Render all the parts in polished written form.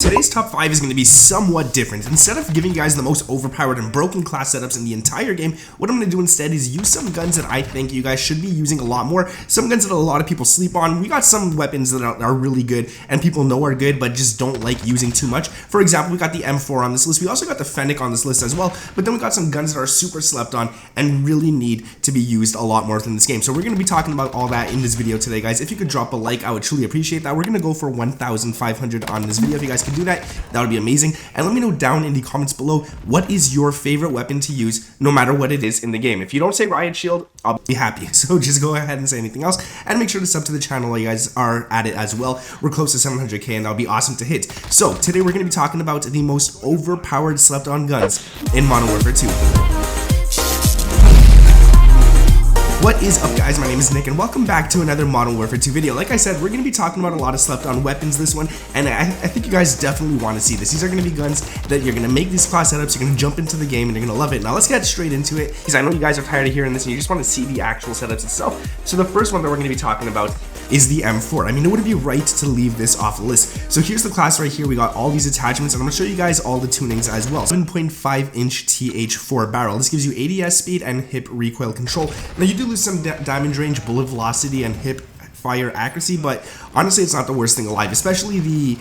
today's top 5 is going to be somewhat different. Instead of giving you guys the most overpowered and broken class setups in the entire game, what I'm going to do instead is use some guns that I think you guys should be using a lot more, some guns that a lot of people sleep on. We got some weapons that are really good and people know are good but just don't like using too much. For example, we got the M4 on this list. We also got the FENNEC on this list as well, but then we got some guns that are super slept on and really need to be used a lot more in this game. So we're going to be talking about all that in this video today, guys. If you could drop a like, I would truly appreciate that. We're going to go for 1,500 on this video. If you guys could do that, that would be amazing. And let me know down in the comments below, what is your favorite weapon to use no matter what it is in the game. If you don't say riot shield, I'll be happy. So just go ahead and say anything else, and make sure to sub to the channel while you guys are at it as well. We're close to 700k and that would be awesome to hit. So today we're going to be talking about the most overpowered slept on guns in Modern Warfare 2. What is up, guys? My name is Nick and welcome back to another Modern Warfare 2 video. Like I said, we're going to be talking about a lot of slept on weapons this one, and I think you guys definitely want to see this. These are going to be guns that you're going to make these class setups, you're going to jump into the game and you're going to love it. Now let's get straight into it, because I know you guys are tired of hearing this and you just want to see the actual setups itself. So the first one that we're going to be talking about is the M4. I mean, it wouldn't be right to leave this off the list. So here's the class right here. We got all these attachments, and I'm going to show you guys all the tunings as well. 7.5 inch TH4 barrel. This gives you ADS speed and hip recoil control. Now you do lose some damage range, bullet velocity, and hip fire accuracy, but honestly it's not the worst thing alive, especially the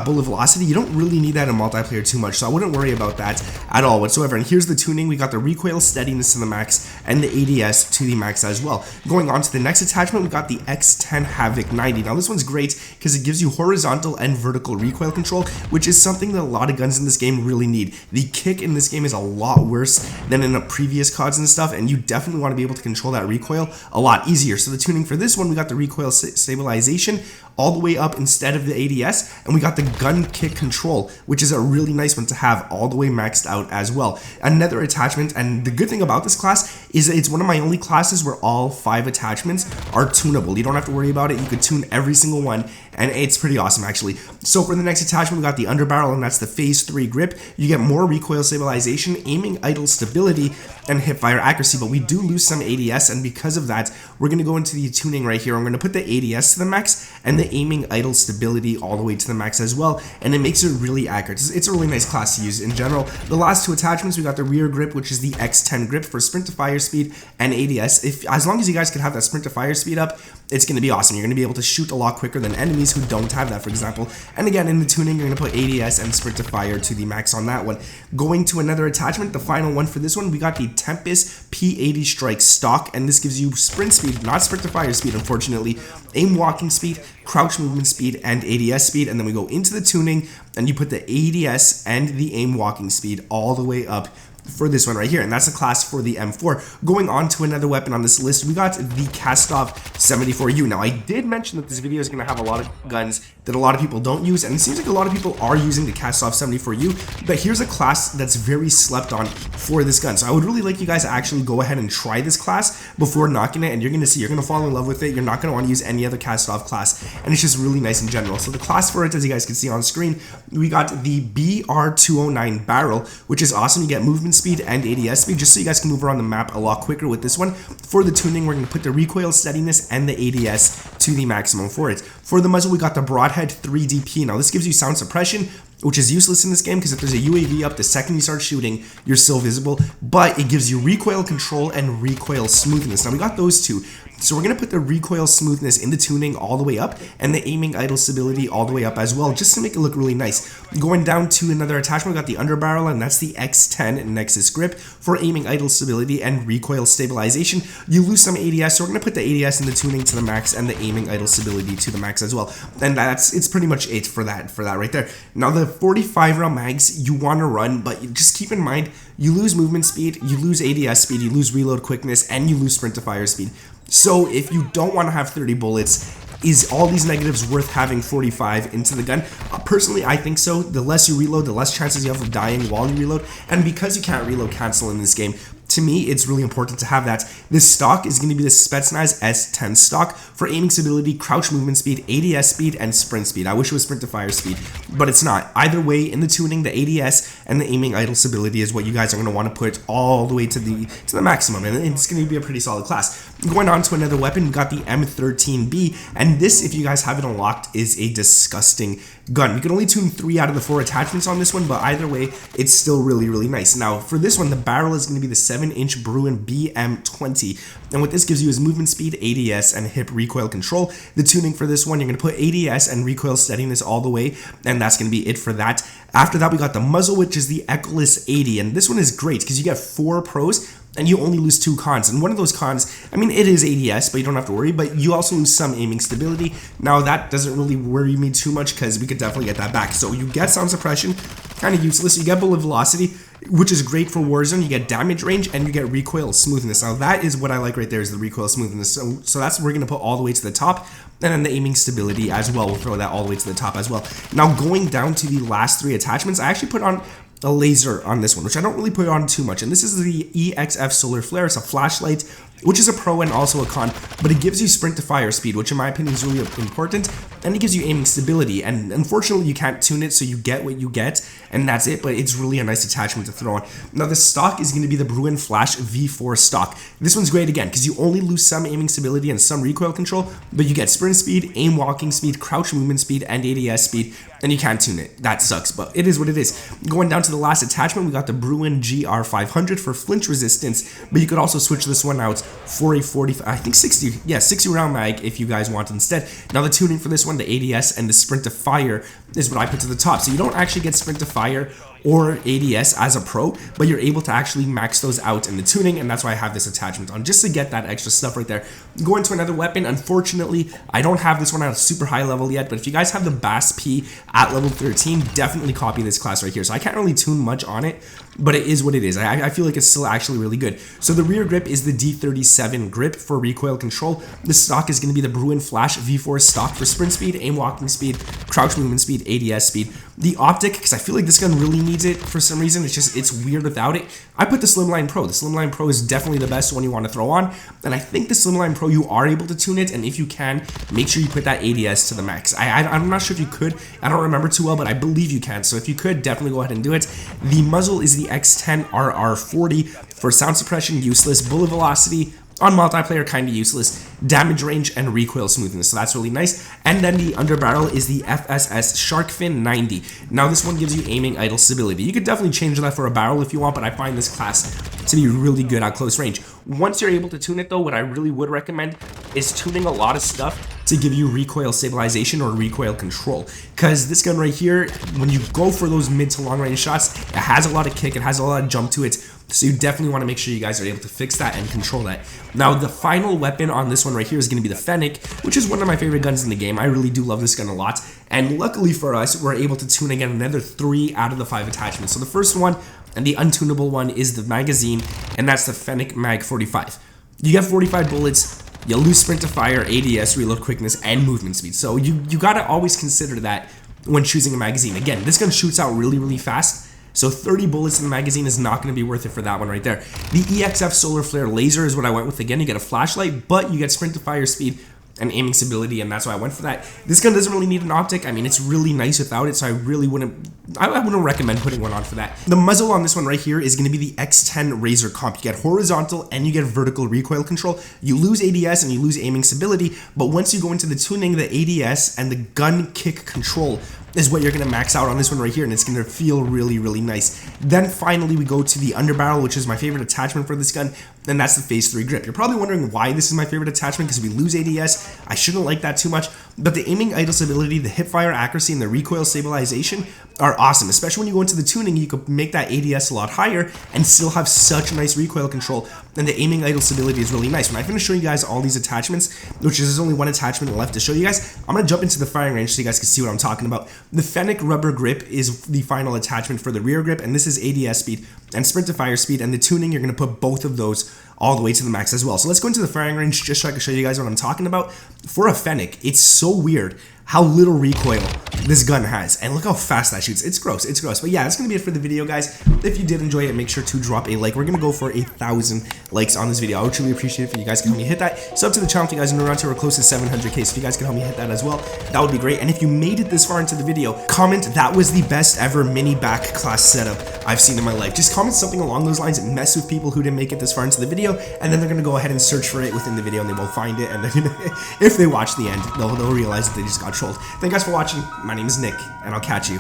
bullet velocity. You don't really need that in multiplayer too much, so I wouldn't worry about that at all whatsoever. And here's the tuning. We got the recoil steadiness to the max and the ADS to the max as well. Going on to the next attachment, we got the XTEN HAVOC 90. Now this one's great because it gives you horizontal and vertical recoil control, which is something that a lot of guns in this game really need. The kick in this game is a lot worse than in the previous CODs and stuff, and you definitely want to be able to control that recoil a lot easier. So the tuning for this one, we got the recoil stabilization all the way up instead of the ADS, and we got the gun kick control, which is a really nice one to have all the way maxed out as well. Another attachment, and the good thing about this class is that it's one of my only classes where all 5 attachments are tunable. You don't have to worry about it. You could tune every single one, and it's pretty awesome actually. So for the next attachment, we got the underbarrel, and that's the phase 3 grip. You get more recoil stabilization, aiming idle stability, and hip fire accuracy, but we do lose some ADS, and because of that, we're going to go into the tuning right here. I'm going to put the ADS to the max and the aiming idle stability all the way to the max as well, and it makes it really accurate. It's a really nice class to use in general. The last 2 attachments, we got the rear grip, which is the XTEN grip for sprint to fire speed and ADS. As long as you guys can have that sprint to fire speed up, it's going to be awesome. You're going to be able to shoot a lot quicker than enemies who don't have that, for example. And again, in the tuning, you're going to put ADS and sprint to fire to the max on that one. Going to another attachment, the final one for this one, we got the TEMPUS P80 Strike stock, and this gives you sprint speed, not sprint to fire speed, unfortunately, aim walking speed, crouch movement speed, and ADS speed. And then we go into the tuning and you put the ADS and the aim walking speed all the way up for this one right here, and that's a class for the M4. Going on to another weapon on this list, we got the KASTOV 74U. Now I did mention that this video is going to have a lot of guns that a lot of people don't use, and it seems like a lot of people are using the KASTOV 74U, but here's a class that's very slept on for this gun. So I would really like you guys to actually go ahead and try this class before knocking it, and you're going to see, you're going to fall in love with it. You're not going to want to use any other KASTOV class, and it's just really nice in general. So the class for it, as you guys can see on screen, we got the BR209 barrel, which is awesome. You get movement speed and ADS speed, just so you guys can move around the map a lot quicker with this one. For the tuning, we're going to put the recoil steadiness and the ADS to the maximum for it. For the muzzle, we got the Broadhead 3DP. Now this gives you sound suppression, which is useless in this game because if there's a UAV up, the second you start shooting, you're still visible, but it gives you recoil control and recoil smoothness. Now we got those two. So we're going to put the recoil smoothness in the tuning all the way up and the aiming idle stability all the way up as well, just to make it look really nice. Going down to another attachment, we got the underbarrel, and that's the XTEN NEXUS grip for aiming idle stability and recoil stabilization. You lose some ADS, so we're going to put the ADS in the tuning to the max and the aiming idle stability to the max as well. And it's pretty much it for that right there. Now the 45 round mags you want to run, but just keep in mind, you lose movement speed, you lose ADS speed, you lose reload quickness, and you lose sprint to fire speed. So if you don't want to have 30 bullets, is all these negatives worth having 45 into the gun? Personally, I think so. The less you reload, the less chances you have of dying while you reload. And because you can't reload cancel in this game, to me, it's really important to have that. This stock is going to be the Spetsnaz S10 stock for aiming stability, crouch movement speed, ADS speed, and sprint speed. I wish it was sprint to fire speed, but it's not. Either way, in the tuning, the ADS and the aiming idle stability is what you guys are going to want to put all the way to the maximum, and it's going to be a pretty solid class. Going on to another weapon, we got the M13B, and this, if you guys have it unlocked, is a disgusting gun. You can only tune 3 out of the 4 attachments on this one, but either way, it's still really, really nice. Now, for this one, the barrel is going to be the 7-inch BRUEN BM20, and what this gives you is movement speed, ADS, and hip recoil control. The tuning for this one, you're going to put ADS and recoil steadiness all the way, and that's going to be it for that. After that, we got the muzzle, which is the Echoless 80, and this one is great because you get 4 pros, and you only lose 2 cons, and one of those cons, I mean, it is ADS, but you don't have to worry, but you also lose some aiming stability. Now, that doesn't really worry me too much, because we could definitely get that back. So you get sound suppression, kind of useless. You get bullet velocity, which is great for Warzone. You get damage range, and you get recoil smoothness. Now, that is what I like right there, is the recoil smoothness. So that's what we're going to put all the way to the top, and then the aiming stability as well. We'll throw that all the way to the top as well. Now, going down to the last 3 attachments, I actually put on a laser on this one, which I don't really put on too much, and this is the EXF SOLARFLARE. It's a flashlight, which is a pro and also a con, but it gives you sprint to fire speed, which in my opinion is really important, and it gives you aiming stability, and unfortunately you can't tune it, so you get what you get, and that's it, but it's really a nice attachment to throw on. Now the stock is going to be the BRUEN Flash V4 stock. This one's great again, because you only lose some aiming stability and some recoil control, but you get sprint speed, aim walking speed, crouch movement speed, and ADS speed, and you can't tune it. That sucks, but it is what it is. Going down to the last attachment, we got the BRUEN GR500 for flinch resistance, but you could also switch this one out for a 60 round mag if you guys want instead. Now the tuning for this one, the ADS and the sprint to fire, is what I put to the top. So you don't actually get sprint to fire or ADS as a pro, but you're able to actually max those out in the tuning, and that's why I have this attachment on, just to get that extra stuff right there. Going to another weapon, unfortunately, I don't have this one at a super high level yet, but if you guys have the BAS-P at level 13, definitely copy this class right here. So I can't really tune much on it, but it is what it is. I feel like it's still actually really good. So the rear grip is the D37 grip for recoil control. The stock is going to be the BRUEN Flash V4 stock for sprint speed, aim walking speed, crouch movement speed, ADS speed. The optic, because I feel like this gun really needs it for some reason, it's weird without it. I put the Slimline Pro. The Slimline Pro is definitely the best one you want to throw on, and I think the Slimline Pro, you are able to tune it, and if you can, make sure you put that ADS to the max. I'm not sure if you could. I don't remember too well, but I believe you can, so if you could, definitely go ahead and do it. The muzzle is the XTEN RR40 for sound suppression, useless, bullet velocity, on multiplayer, kind of useless, damage range, and recoil smoothness, so that's really nice. And then the underbarrel is the FSS Sharkfin 90. Now this one gives you aiming idle stability. You could definitely change that for a barrel if you want, but I find this class to be really good at close range. Once you're able to tune it though, what I really would recommend is tuning a lot of stuff to give you recoil stabilization or recoil control, because this gun right here, when you go for those mid to long range shots, it has a lot of kick, it has a lot of jump to it, so you definitely want to make sure you guys are able to fix that and control that. Now the final weapon on this one right here is going to be the FENNEC, which is one of my favorite guns in the game. I really do love this gun a lot, and luckily for us, we're able to tune again another 3 out of the 5 attachments. So the first one, and the untunable one, is the magazine, and that's the FENNEC Mag 45. You get 45 bullets, you lose sprint to fire, ADS, reload quickness, and movement speed. So you gotta always consider that when choosing a magazine. Again, this gun shoots out really, really fast, so 30 bullets in the magazine is not going to be worth it for that one right there. The EXF SOLARFLARE laser is what I went with. Again, you get a flashlight, but you get sprint to fire speed and aiming stability, and that's why I went for that. This gun doesn't really need an optic. I mean, it's really nice without it, so I really wouldn't recommend putting one on for that. The muzzle on this one right here is going to be the X10 Razor Comp. You get horizontal and you get vertical recoil control. You lose ADS and you lose aiming stability, but once you go into the tuning, the ADS and the gun kick control is what you're going to max out on this one right here, and it's going to feel really, really nice. Then finally we go to the underbarrel, which is my favorite attachment for this gun, and that's the Phase 3 grip. You're probably wondering why this is my favorite attachment, because we lose ADS. I shouldn't like that too much, but the aiming idle stability, the hip fire accuracy, and the recoil stabilization are awesome. Especially when you go into the tuning, you could make that ADS a lot higher and still have such nice recoil control, and the aiming idle stability is really nice. When I finish showing you guys all these attachments, which is only one attachment left to show you guys, I'm going to jump into the firing range so you guys can see what I'm talking about. The FENNEC rubber grip is the final attachment for the rear grip, and this is ADS speed and sprint to fire speed, and the tuning, you're going to put both of those all the way to the max as well. So let's go into the firing range just so I can show you guys what I'm talking about. For a FENNEC, it's so weird how little recoil this gun has, and look how fast that shoots. It's gross, it's gross. But yeah, that's gonna be it for the video, guys. If you did enjoy it, make sure to drop a like. We're gonna go for 1,000 likes on this video. I would truly appreciate it if you guys can help me hit that. Sub to the channel if you guys are around to, we're close to 700k, so if you guys can help me hit that as well, that would be great. And if you made it this far into the video, comment that was the best ever mini back class setup I've seen in my life. Just comment something along those lines and mess with people who didn't make it this far into the video, and then they're gonna go ahead and search for it within the video, and they won't find it, and they're gonna, if they watch the end, they'll realize that they just got trolled. Thank you guys for watching. My name is Nick, and I'll catch you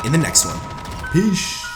in the next one. Peace.